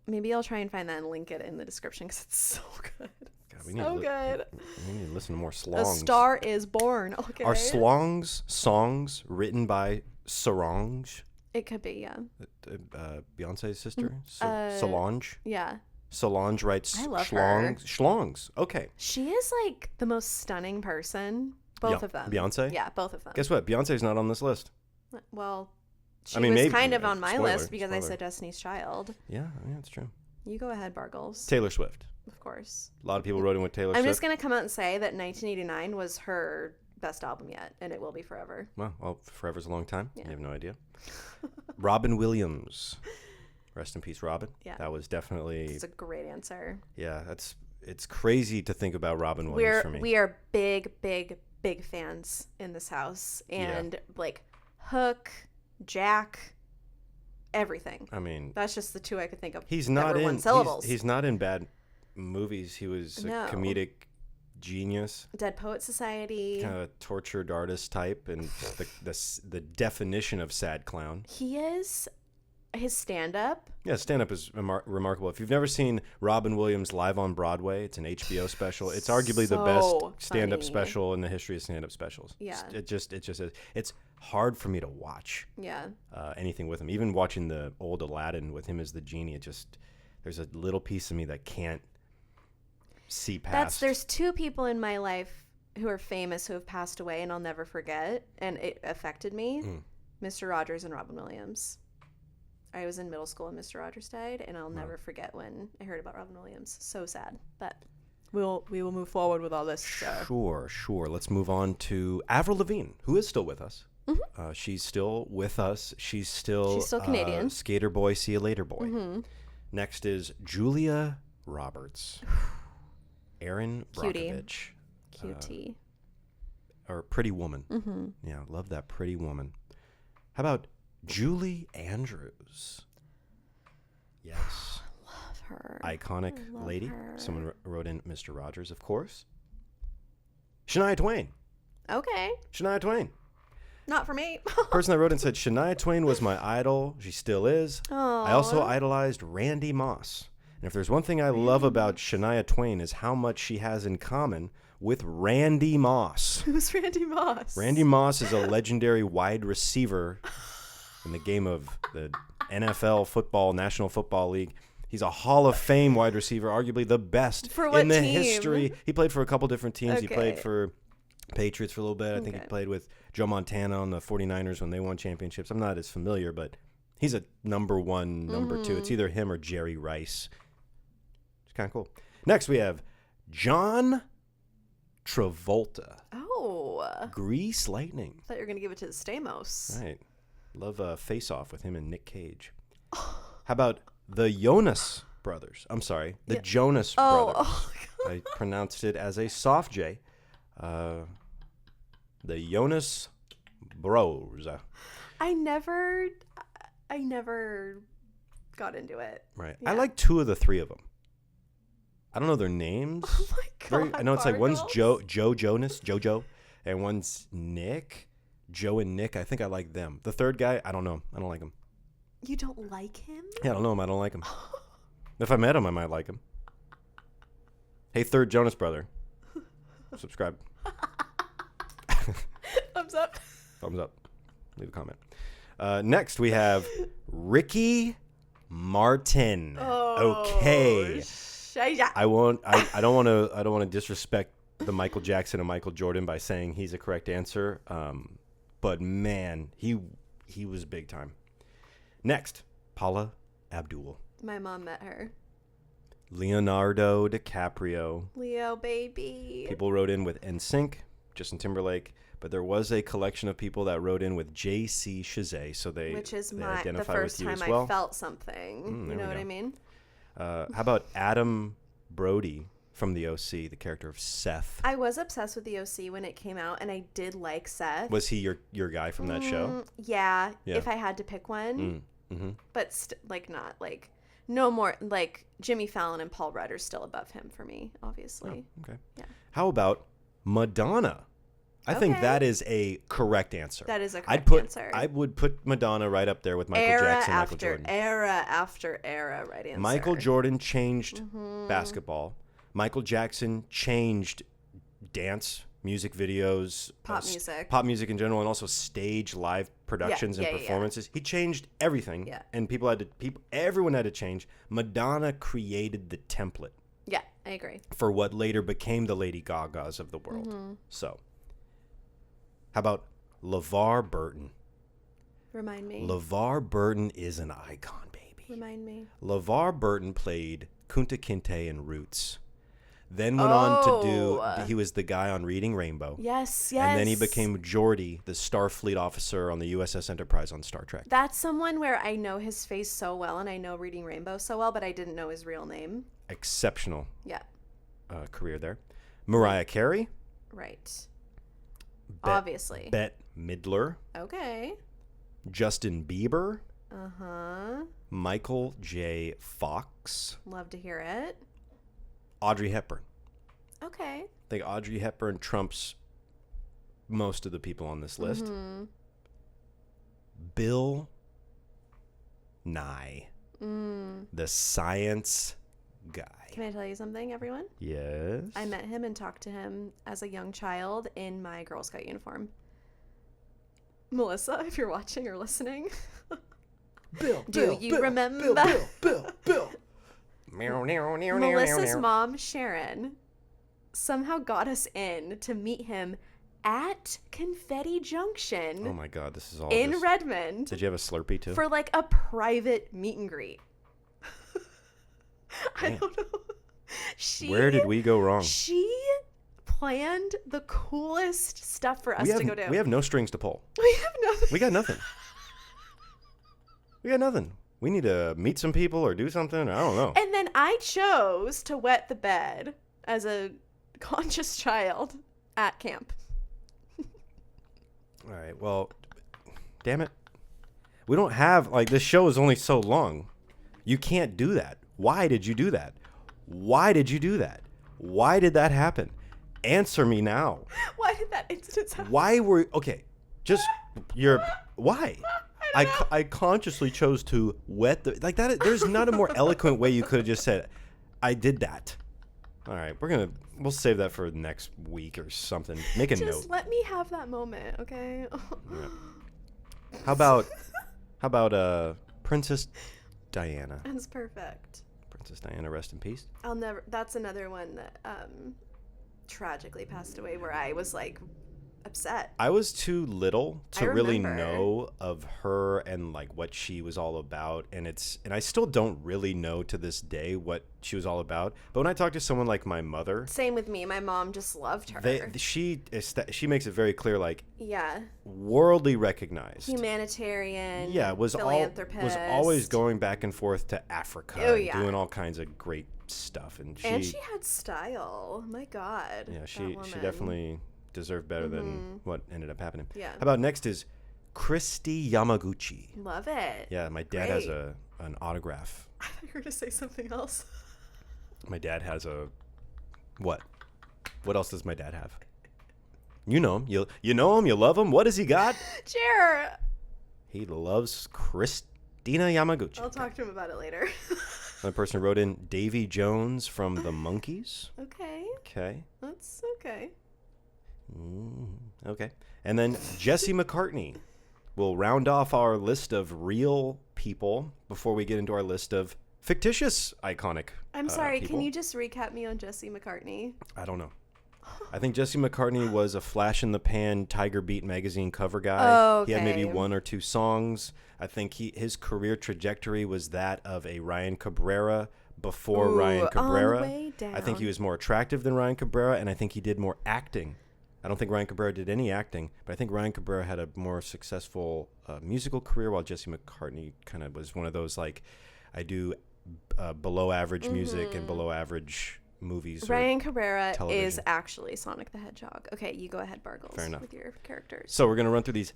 maybe I'll try and find that and link it in the description because it's so good. God, So good. We need to listen to more A slongs. Star is Born. Okay. Are slongs songs written by Solange, It could be, yeah. Beyonce's sister? Solange? Yeah. Solange writes I love schlongs. Schlongs. Okay. She is the most stunning person. Both of them. Beyonce? Yeah, both of them. Guess what? Beyonce's not on this list. Well, she mean, was maybe, kind of on my spoiler, list because I spoiler. said Destiny's Child. Yeah, that's true. You go ahead, Bargles. Taylor Swift. Of course. A lot of people wrote in with Taylor I'm Swift. just going to come out and say that 1989 was her best album yet, and it will be forever. Well, forever's a long time. Yeah. You have no idea. Robin Williams. Rest in peace, Robin. Yeah. That was definitely... It's a great answer. Yeah, it's crazy to think about Robin Williams for me. We are big fans in this house, and Hook, Jack, everything. I mean, That's just the 2 I could think of. he's that not were in one syllables. He's not in bad movies. He was No. a comedic genius, Dead Poet Society. kind of a tortured artist type, and the definition of sad clown. He is. His stand-up. Yeah, stand-up is remarkable. If you've never seen Robin Williams live on Broadway, it's an HBO special. It's arguably the So best stand-up funny. special in the history of stand-up specials. Yeah. It just is. It's hard for me to watch Yeah. anything with him. Even watching the old Aladdin with him as the genie, there's a little piece of me that can't see past. There's 2 people in my life who are famous who have passed away and I'll never forget, and it affected me. Mr. Rogers and Robin Williams. I was in middle school and Mr. Rogers died, and I'll never forget when I heard about Robin Williams. So sad. But we will move forward with all this. So. Sure. Let's move on to Avril Lavigne, who is still with us. She's still with us. She's still Canadian. Skater boy, see you later boy. Next is Julia Roberts. Aaron Cutie. Brockovich. QT. or Pretty Woman. Mm-hmm. Yeah, love that Pretty Woman. How about Julie Andrews? Yes. Love her. Iconic Love lady. her. Someone wrote in Mr. Rogers, of course. Shania Twain. Okay. Shania Twain. Not for me. Person that wrote in said, Shania Twain was my idol. She still is. I also idolized Randy Moss. And if there's one thing I love about Shania Twain is how much she has in common with Randy Moss. Who's Randy Moss? Randy Moss is a legendary wide receiver in the game of the NFL football, National Football League. He's a Hall of Fame wide receiver, arguably the best For what in the team? history. He played for a couple different teams. Okay. He played for Patriots for a little bit. I think he Okay. played with Joe Montana on the 49ers when they won championships. I'm not as familiar, but he's a number one, number two. It's either him or Jerry Rice. It's kind of cool. Next, we have John Travolta. Oh. Grease Lightning. I thought you were going to give it to the Stamos. Right. Love Face Off with him and Nick Cage. How about the Jonas Brothers? I'm sorry, the Jonas Brothers. Oh, I pronounced it as a soft J. The Jonas Bros. I never got into it. Right. Yeah. I like two of the three of them. I don't know their names. Oh my God. I know it's like one's Bargles. Joe Jonas, JoJo, and one's Nick. Joe and Nick. I think I like them. The third guy, I don't know. I don't like him. You don't like him? Yeah, I don't know him. I don't like him. If I met him, I might like him. Hey, third Jonas brother. Subscribe. Thumbs up. Thumbs up. Leave a comment. Next, we have Ricky Martin. Okay. I don't want to disrespect the Michael Jackson and Michael Jordan by saying he's a correct answer. But man, he was big time. Next, Paula Abdul. My mom met her. Leonardo DiCaprio. Leo, baby. People wrote in with NSYNC, Justin Timberlake, but there was a collection of people that wrote in with J.C. Chazé, so Which is they the identify first with you time as well. I felt something. You there know we what go. I mean? How about Adam Brody from the OC, the character of Seth? I was obsessed with the OC when it came out, and I did like Seth. Was he your guy from that show? Yeah, Yeah. if I had to pick one. Mm-hmm. But not like no more like Jimmy Fallon and Paul Rudd are still above him for me, obviously. Oh, okay. Yeah. How about Madonna? I think Okay. that is a correct answer. That is a correct answer. I would put Madonna right up there with Michael Era Jackson, Michael after Jordan. era after era, right answer. Michael Jordan changed Mm-hmm. basketball. Michael Jackson changed dance, music videos, Pop music. pop music in general, and also stage live productions and yeah. performances. He changed everything, Yeah. and everyone had to change. Madonna created the template Yeah, I agree. for what later became the Lady Gagas of the world. Mm-hmm. So, how about LeVar Burton? Remind me. LeVar Burton is an icon, baby. Remind me. LeVar Burton played Kunta Kinte in Roots. Then went on to do, he was the guy on Reading Rainbow. Yes. And then he became Geordi, the Starfleet officer on the USS Enterprise on Star Trek. That's someone where I know his face so well, and I know Reading Rainbow so well, but I didn't know his real name. Exceptional Yeah. career there. Mariah Carey. Right. Bette- Obviously. Bette Midler. Okay. Justin Bieber. Uh-huh. Michael J. Fox. Love to hear it. Audrey Hepburn. Okay. I think Audrey Hepburn trumps most of the people on this list. Mm-hmm. Bill Nye. The science guy. Can I tell you something, everyone? Yes. I met him and talked to him as a young child in my Girl Scout uniform. Melissa, if you're watching or listening, do you remember? Bill. Melissa's mom, Sharon, somehow got us in to meet him at Confetti Junction Oh my God, this is all in just- Redmond Did you have a Slurpee too? for like a private meet and greet. I Man. don't know. Where did we go wrong? She planned the coolest stuff for us to go do. We have no strings to pull. We have nothing. We got nothing. We got nothing. We need to meet some people or do something. I don't know. And then I chose to wet the bed as a conscious child at camp. All right. Well, damn it. We don't have, like, this show is only so long. You can't do that. Why did you do that? Why did you do that? Why did that happen? Answer me now. Why did that incident happen? Why were, okay, just, why? I consciously chose to wet the, like that. There's not a more eloquent way you could have just said, I did that. All right, we'll save that for next week or something. Make a note. Just let me have that moment, okay? Yeah. How about Princess Diana? That's perfect. Princess Diana, rest in peace. That's another one that tragically passed away where I was like upset. I was too little to really remember. know of her and like what she was all about, and I still don't really know to this day what she was all about. But when I talk to someone like my mother, Same with me. My mom just loved her. she makes it very clear, like, yeah, worldly recognized, humanitarian. yeah, was philanthropist. always going back and forth to Africa, Oh, and yeah. doing all kinds of great stuff, and she had style. My God. yeah, that she woman. definitely deserved better than what ended up happening. Yeah. How about next is Christy Yamaguchi. Love it. Yeah, my dad has an autograph. I thought you were going to say something else. My dad has a what? What else does my dad have? You know him. You know him. You love him. What does he got? Jer. He loves Christina Yamaguchi. I'll talk to him about it later. Another person wrote in Davy Jones from the Monkees. Okay. Okay. That's okay. Okay. And then Jesse McCartney will round off our list of real people before we get into our list of fictitious iconic I'm sorry, people. can you just recap me on Jesse McCartney? I don't know. I think Jesse McCartney was a flash-in-the-pan Tiger Beat magazine cover guy. Oh, okay. He had maybe one or two songs. I think his career trajectory was that of a Ryan Cabrera before Ryan Cabrera. On the way down. I think he was more attractive than Ryan Cabrera, and I think he did more acting. I don't think Ryan Cabrera did any acting, but I think Ryan Cabrera had a more successful musical career, while Jesse McCartney kind of was one of those, like, I do below average music and below average movies. Ryan Cabrera television. is actually Sonic the Hedgehog. Okay, you go ahead, Bargles. Fair enough. With your characters. So we're going to run through these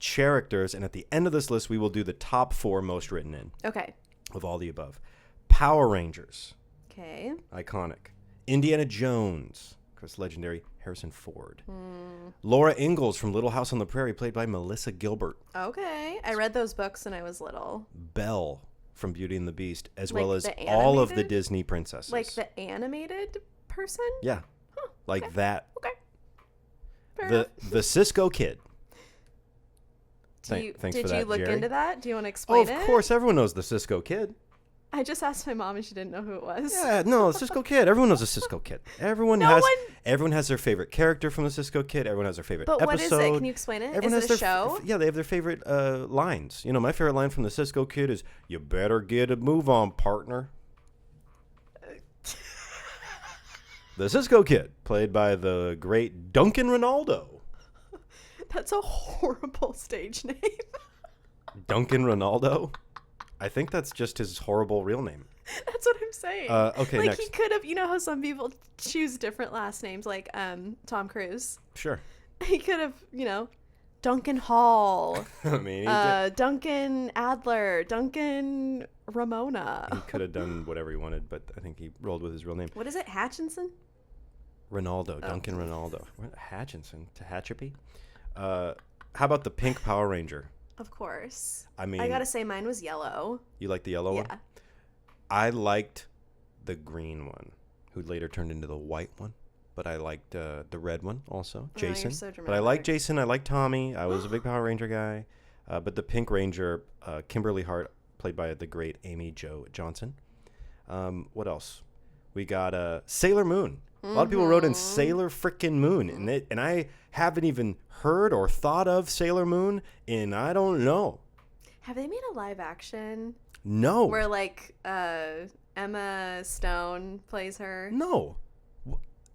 characters, and at the end of this list, we will do the top 4 most written in Okay. of all the above. Power Rangers, Okay. iconic. Indiana Jones, of course, legendary Harrison Ford. Laura Ingalls from Little House on the Prairie, played by Melissa Gilbert. Okay. I read those books when I was little. Belle from Beauty and the Beast, as Like well as the all of the animated? Disney princesses. Like the animated person? Yeah, like that. Okay. Fair The enough. the Cisco Kid. Did Thanks you for that, look Jerry. into that? Do you want to Oh, explain of it? course, everyone knows the Cisco Kid. I just asked my mom and she didn't know who it was. Yeah, no, the Cisco Kid. Everyone knows the Cisco Kid. Everyone has their favorite character from the Cisco Kid. Everyone has their favorite But episode. what is it? Can you explain it? Everyone Is has it a show? yeah, they have their favorite lines. You know, my favorite line from the Cisco Kid is, "You better get a move on, partner." The Cisco Kid, played by the great Duncan Ronaldo. That's a horrible stage name. Duncan Ronaldo? I think that's just his horrible real name. That's what I'm saying. Okay, like next. he could have, you know how some people choose different last names, like Tom Cruise. Sure. He could have, Duncan Hall, I mean, he Duncan Adler, Duncan Ramona. could have done whatever he wanted, but I think he rolled with his real name. What is it? Hatchinson? Ronaldo, Duncan Ronaldo. What, Hatchinson? Tehachapi? How about the Pink Power Ranger? Of course. I mean, I gotta say, mine was yellow. You like the yellow one? Yeah. I liked the green one, who later turned into the white one. But I liked the red one also, Jason. You're so But I like dramatic. Jason. I like Tommy. I was a big Power Ranger guy. But the Pink Ranger, Kimberly Hart, played by the great Amy Jo Johnson. What else? We got Sailor Moon. A lot of people wrote in Sailor frickin' Moon, and I haven't even heard or thought of Sailor Moon in I don't know. Have they made a live action No. where like Emma Stone plays her? No.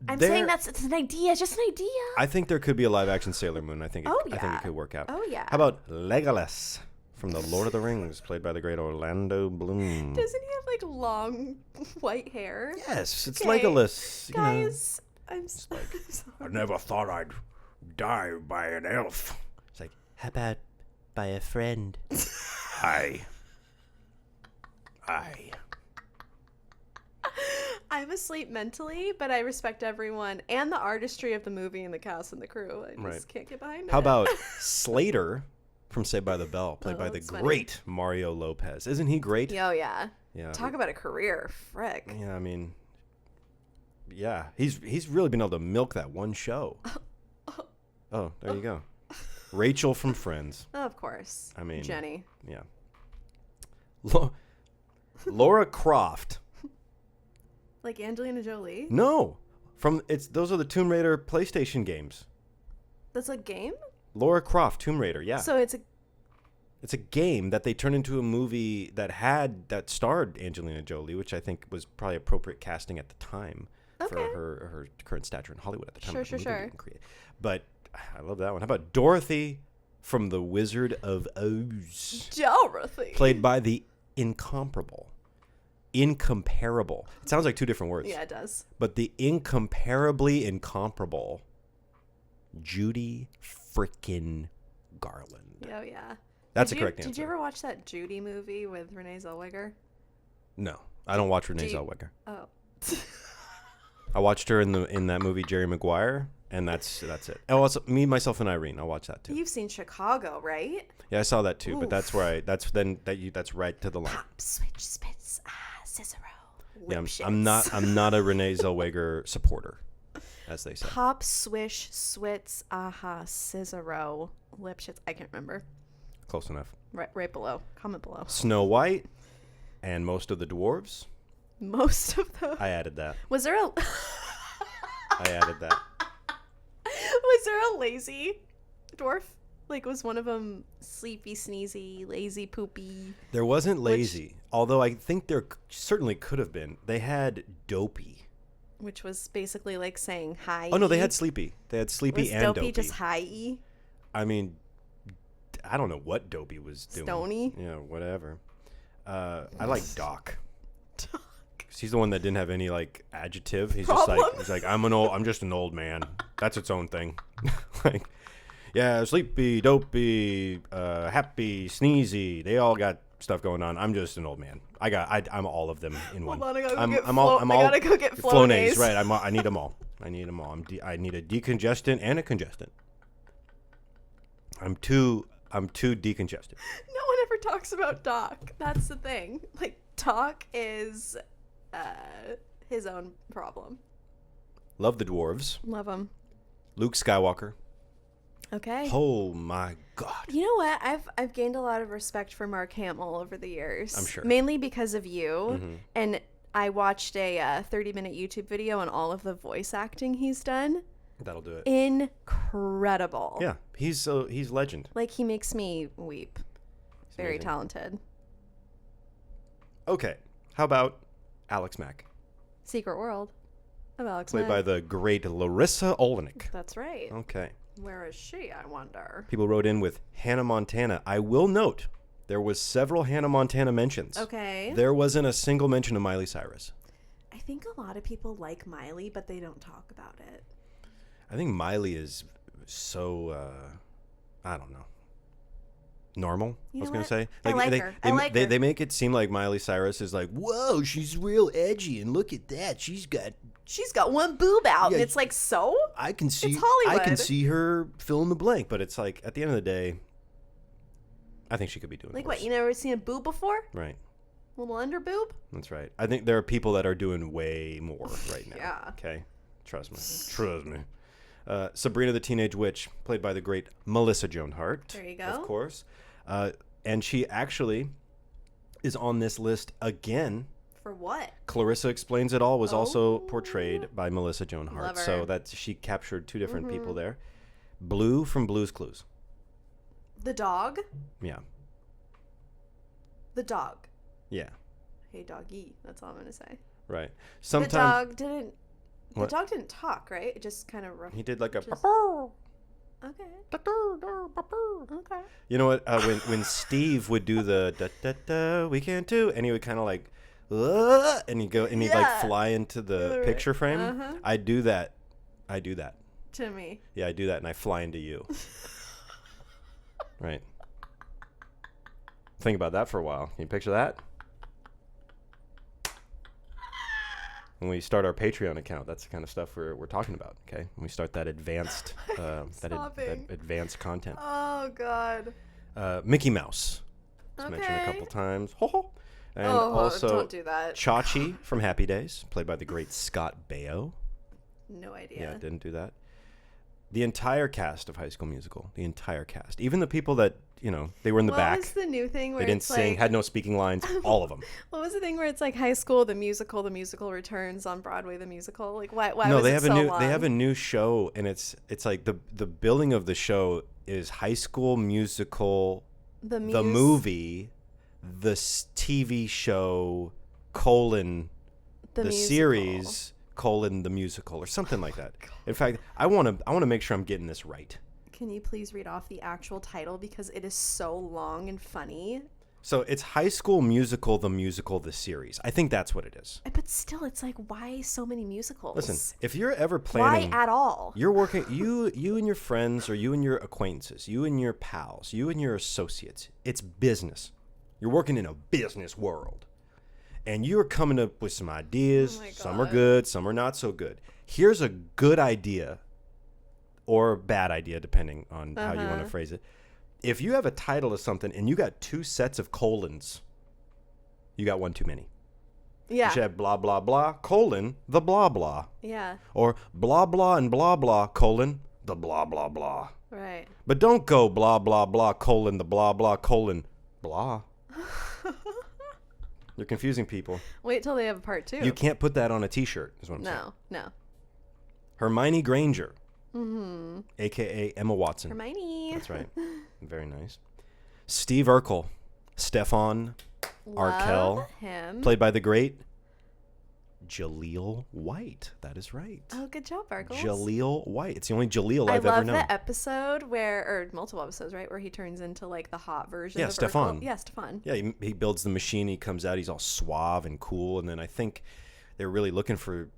I'm saying it's an idea, just an idea. I think there could be a live action Sailor Moon. I think Oh, it yeah. could work out. Oh, yeah. How about Legolas from the Lord of the Rings, played by the great Orlando Bloom? Doesn't he have like long white hair? Yes, it's Okay. Legolas. You know. Guys, I'm sorry. I never thought I'd die by an elf. How about by a friend? Hi. I'm asleep mentally, but I respect everyone and the artistry of the movie and the cast and the crew. I just can't get behind it. How about Slater from Saved by the Bell, played by the great Mario Lopez? Isn't he great? Oh, yeah. Yeah. Talk about a career. Frick. Yeah, I mean, yeah. He's really been able to milk that one show. Oh, there you go. Rachel from Friends. Oh, of course. I mean, Jenny. Yeah. Laura Croft. Like Angelina Jolie? No. Those are the Tomb Raider PlayStation games. That's a game? Laura Croft, Tomb Raider, yeah. So it's a game that they turned into a movie that starred Angelina Jolie, which I think was probably appropriate casting at the time for her current stature in Hollywood at the time. Sure. But I love that one. How about Dorothy from The Wizard of Oz? Dorothy. Played by the incomparable. It sounds like two different words. Yeah, it does. But the incomparably incomparable Judy frickin' Garland. Oh, yeah. That's the correct answer. Did you ever watch that Judy movie with Renee Zellweger? No, I don't watch Renee Zellweger. Oh. I watched her in that movie Jerry Maguire, and that's it. Oh, also Me, Myself, and Irene. I'll watch that too. You've seen Chicago, right? Yeah, I saw that too. Oof. But that's right to the line. Pop, switch, spits, Cicero. Yeah, I'm not a Renee Zellweger supporter, as they say. Pop, swish, swits, Cicero, lipshits. I can't remember. Close enough. Right below. Comment below. Snow White and most of the dwarves. Most of them. I added that. Was there a? I added that. Was there a lazy dwarf? Like, was one of them sleepy, sneezy, lazy, poopy? There wasn't lazy, although I think there certainly could have been. They had dopey. Which was basically like saying hi. Oh, no, they had sleepy. They had sleepy and dopey. Was dopey just hi-y? I mean, I don't know what dopey was doing. Stony? Yeah, whatever. I like Doc. Doc. He's the one that didn't have any, like, adjective. He's just like, I'm just an old man. That's its own thing. Like, yeah, sleepy, dopey, happy, sneezy. They all got stuff going on. I'm just an old man. I'm all of them in one. Hold on, I gotta go get Flonase. Right, I need them all. I need them all. I need a decongestant and a congestant. I'm too decongested. No one ever talks about Doc. That's the thing. Like, Doc is his own problem. Love the dwarves. Love him. Luke Skywalker. Okay. Oh my God. You know what? I've gained a lot of respect for Mark Hamill over the years. I'm sure. Mainly because of you. Mm-hmm. And I watched a 30-minute YouTube video on all of the voice acting he's done. That'll do it. Incredible. Yeah, he's legend. Like, he makes me weep. Very talented. Okay, how about Alex Mack? Secret World of Alex Mack. Played by the great Larissa Oleynik. That's right. Okay. Where is she, I wonder? People wrote in with Hannah Montana. I will note, there was several Hannah Montana mentions. Okay. There wasn't a single mention of Miley Cyrus. I think a lot of people like Miley, but they don't talk about it. I think Miley is so, I don't know, normal, I was going to say. Like, I like her. They make it seem like Miley Cyrus is like, whoa, she's real edgy, and look at that. She's got one boob out, and it's like, so? I can see, it's Hollywood. I can see her fill in the blank, but it's like, at the end of the day, I think she could be doing like worse. What, you never seen a boob before? Right. Little under boob? That's right. I think there are people that are doing way more right now. Yeah. Okay? Trust me. Sabrina the Teenage Witch, played by the great Melissa Joan Hart. There you go. Of course. And she actually is on this list again. For what? Clarissa Explains It All was also portrayed by Melissa Joan Hart. Love her. So that she captured two different people there. Blue from Blue's Clues. The dog? Yeah. The dog. Yeah. Hey, doggy. That's all I'm going to say. Right. The dog didn't talk, right? It just kind of... He did like a... Okay. You know what? When Steve would do the da-da-da, we can't do, and he would kind of like, and he'd like fly into the picture frame. Uh-huh. I do that. To me. Yeah, I do that, and I fly into you. Right. Think about that for a while. Can you picture that? When we start our Patreon account, that's the kind of stuff we're talking about. Okay, when we start that advanced that advanced content. Oh God. Mickey Mouse. It's mentioned a couple times. And also don't do that. Chachi from Happy Days, played by the great Scott Baio. No idea. Yeah, didn't do that. The entire cast of High School Musical. The entire cast. Even the people that, they were in the back. What was the new thing where they didn't sing, had no speaking lines, all of them. What was the thing where it's like High School, the musical returns on Broadway, the musical? Like why No, was they it have so a new long? they have a new show, and it's like the billing of the show is High School Musical, the movie, the TV show, the series, the musical, or something like that. In fact, I want to make sure I'm getting this right. Can you please read off the actual title because it is so long and funny? So it's High School Musical, the series. I think that's what it is. But still, it's like, why so many musicals? Listen, if you're ever planning... Why at all? You're working... You and your friends, or you and your acquaintances, you and your pals, you and your associates. It's business. You're working in a business world. And you're coming up with some ideas. Oh my God. Some are good, some are not so good. Here's a good idea, or bad idea, depending on how you want to phrase it. If you have a title of something and you got 2 sets of colons, you got one too many. Yeah. You should have blah, blah, blah, colon, the blah, blah. Yeah. Or blah, blah, and blah, blah, colon, the blah, blah, blah. Right. But don't go blah, blah, blah, colon, the blah, blah, colon, blah. You're confusing people. Wait till they have a part 2. You can't put that on a T-shirt, is what I'm saying. No. Hermione Granger, a.k.a. Emma Watson. Hermione. That's right. Very nice. Steve Urkel, Stefan Arkell, him. played by the great Jaleel White. That is right. Oh, good job, Arkell. Jaleel White. It's the only Jaleel I've ever known. I love the episode or multiple episodes, right, where he turns into like the hot version of Stefan. Urkel. Yeah, Stefan. Yeah, he builds the machine. He comes out. He's all suave and cool. And then I think they're really looking for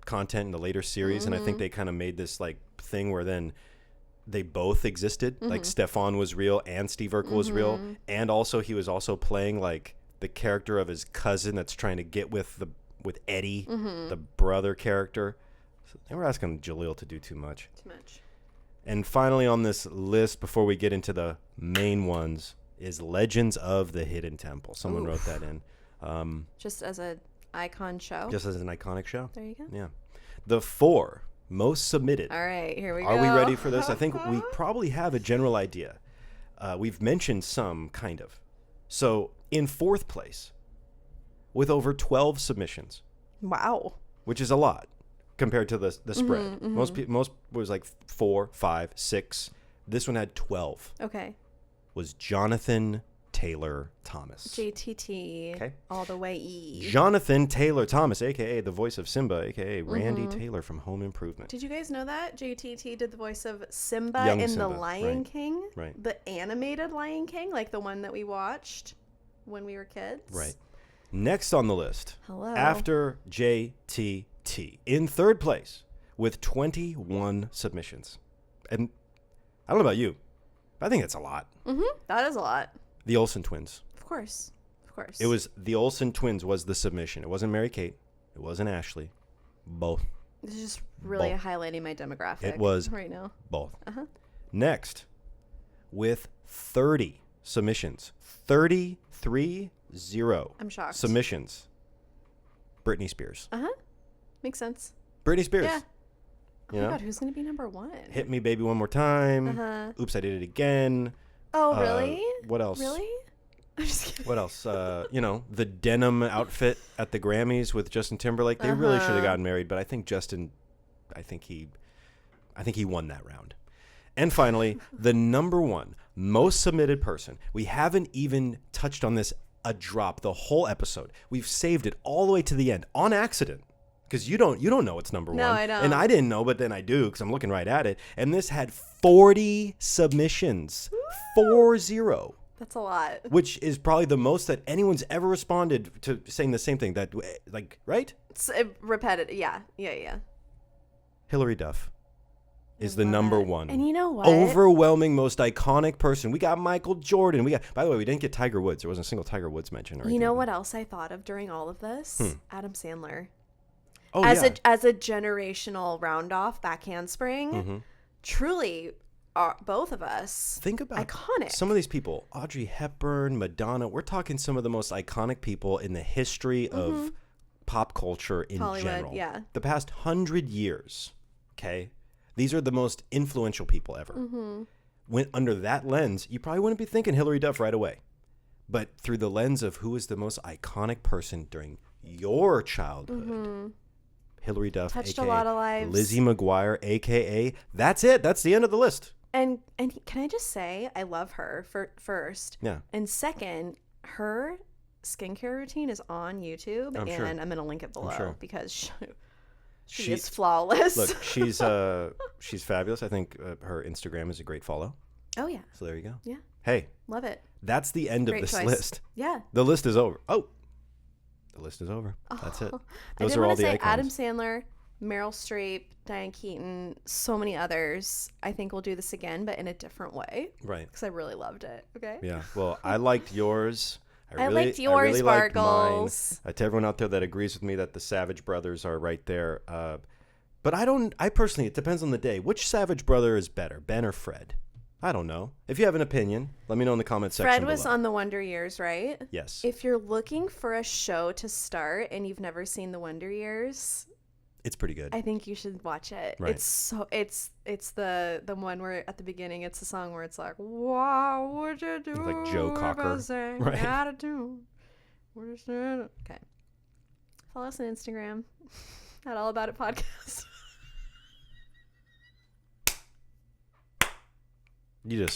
content in the later series. And I think they kind of made this like thing where then they both existed. Like Stefan was real and Steve Urkel was real. And also he was also playing like the character of his cousin that's trying to get with Eddie, the brother character. So they were asking Jaleel to do too much. And finally on this list, before we get into the main ones, is Legends of the Hidden Temple. Someone wrote that in. Just as an icon show? Just as an iconic show. There you go. Yeah. The 4 most submitted. All right, here we go. Are we ready for this? I think we probably have a general idea. We've mentioned some, kind of. So, in 4th place, with over 12 submissions. Wow. Which is a lot compared to the spread. Most was like 4, 5, 6. This one had 12. Okay. Was Jonathan Taylor Thomas. JTT. Okay. All the way E. Jonathan Taylor Thomas, a.k.a. the voice of Simba, a.k.a. Randy Taylor from Home Improvement. Did you guys know that? JTT did the voice of Simba Young in Simba, The Lion King. Right. The animated Lion King, like the one that we watched when we were kids. Right. Next on the list, Hello. after JTT, in 3rd place with 21 submissions. And I don't know about you, but I think that's a lot. That is a lot. The Olsen twins. Of course. It was the Olsen twins was the submission. It wasn't Mary Kate. It wasn't Ashley. Both. This is just really highlighting my demographic. It was right now. Both. Next, with 30 submissions, 33-0. I'm shocked. Submissions. Britney Spears. Makes sense. Britney Spears. Yeah. Oh You my know? God, who's going to be number 1? Hit Me Baby One More Time. Oops, I Did It Again. Oh, really? What else? Really? I'm just kidding. What else? The denim outfit at the Grammys with Justin Timberlake. They really should have gotten married, but I think he won that round. And finally, the number 1 most submitted person. We haven't even touched on this a drop the whole episode. We've saved it all the way to the end on accident. Because you don't know it's number 1. No, I don't. And I didn't know, but then I do because I'm looking right at it. And this had 40 submissions. 40. That's a lot. Which is probably the most that anyone's ever responded to saying the same thing. That, like, right? It's repetitive. Yeah. Hillary Duff. is the number one. And you know what? Overwhelming, most iconic person. We got Michael Jordan. By the way, we didn't get Tiger Woods. There wasn't a single Tiger Woods mention. You know what else I thought of during all of this? Adam Sandler. Oh, as a generational round off back handspring, Mm-hmm. truly, both of us. Think about iconic. Some of these people: Audrey Hepburn, Madonna. We're talking some of the most iconic people in the history of pop culture in Hollywood, general. yeah. The past 100 years. Okay, these are the most influential people ever. When under that lens, you probably wouldn't be thinking Hillary Duff right away, but through the lens of who is the most iconic person during your childhood. Hillary Duff, Touched AKA a lot of lives. Lizzie McGuire, AKA. That's it. That's the end of the list. And can I just say, I love her first. Yeah. And second, her skincare routine is on YouTube, I'm sure. I'm going to link it below sure. because she is flawless. Look, she's fabulous. I think her Instagram is a great follow. Oh yeah. So there you go. Yeah. Hey, Love it. that's the end Great of this choice. list. Yeah. The list is over. Oh, the list is over. That's it. Those are all the icons. Adam Sandler, Meryl Streep, Diane Keaton, so many others. I think we'll do this again, but in a different way. Right. Because I really loved it. Okay. Yeah. Well, I liked yours. I liked yours, liked mine. Sparkles. To everyone out there that agrees with me that the Savage Brothers are right there. But I personally, it depends on the day. Which Savage brother is better, Ben or Fred? I don't know. If you have an opinion, let me know in the comment section Fred was below. on The Wonder Years, right? Yes. If you're looking for a show to start and you've never seen The Wonder Years, It's pretty good. I think you should watch it. Right. It's the one where at the beginning it's a song where it's like, "What would you do?" Like Joe Cocker. Right. Okay. Follow us on Instagram at All About It Podcast.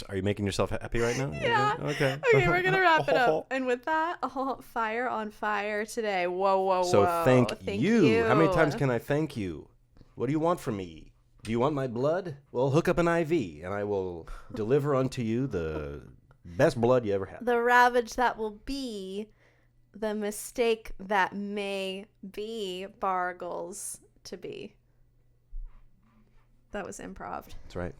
Are you making yourself happy right now? Yeah. Okay. Okay, we're gonna wrap it up. And with that, fire on fire today. Whoa. So thank you. How many you. times can I thank you? What do you want from me? Do you want my blood? Well, hook up an IV, and I will deliver unto you the best blood you ever had. The ravage that will be, the mistake that may be, Bargles to be. That was improv. That's right.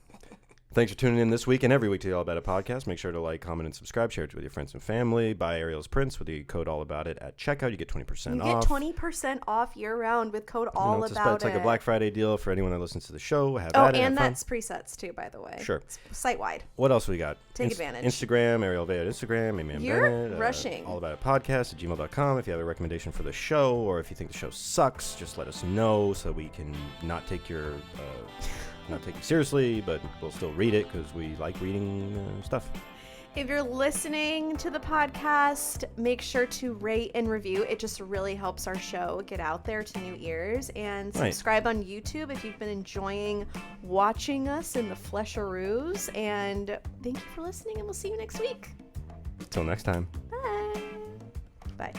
Thanks for tuning in this week and every week to the All About It podcast. Make sure to like, comment, and subscribe. Share it with your friends and family. Buy Arielle's prints with the code All About It at checkout. You get 20% off. You get 20% off year round with code All About It. It's like a Black Friday deal for anyone that listens to the show. And that's presets too, by the way. Sure. It's site-wide. What else we got? Take advantage. Instagram, Arielle Bennett Instagram, Amy and You're Bennett. rushing. All About It podcast at gmail.com. If you have a recommendation for the show or if you think the show sucks, just let us know so we can not take you seriously, but we'll still read it because we like reading stuff. If you're listening to the podcast, make sure to rate and review. It just really helps our show get out there to new ears. And subscribe on YouTube if you've been enjoying watching us in the flesharoos. And thank you for listening, and we'll see you next week. Until next time. Bye. Bye.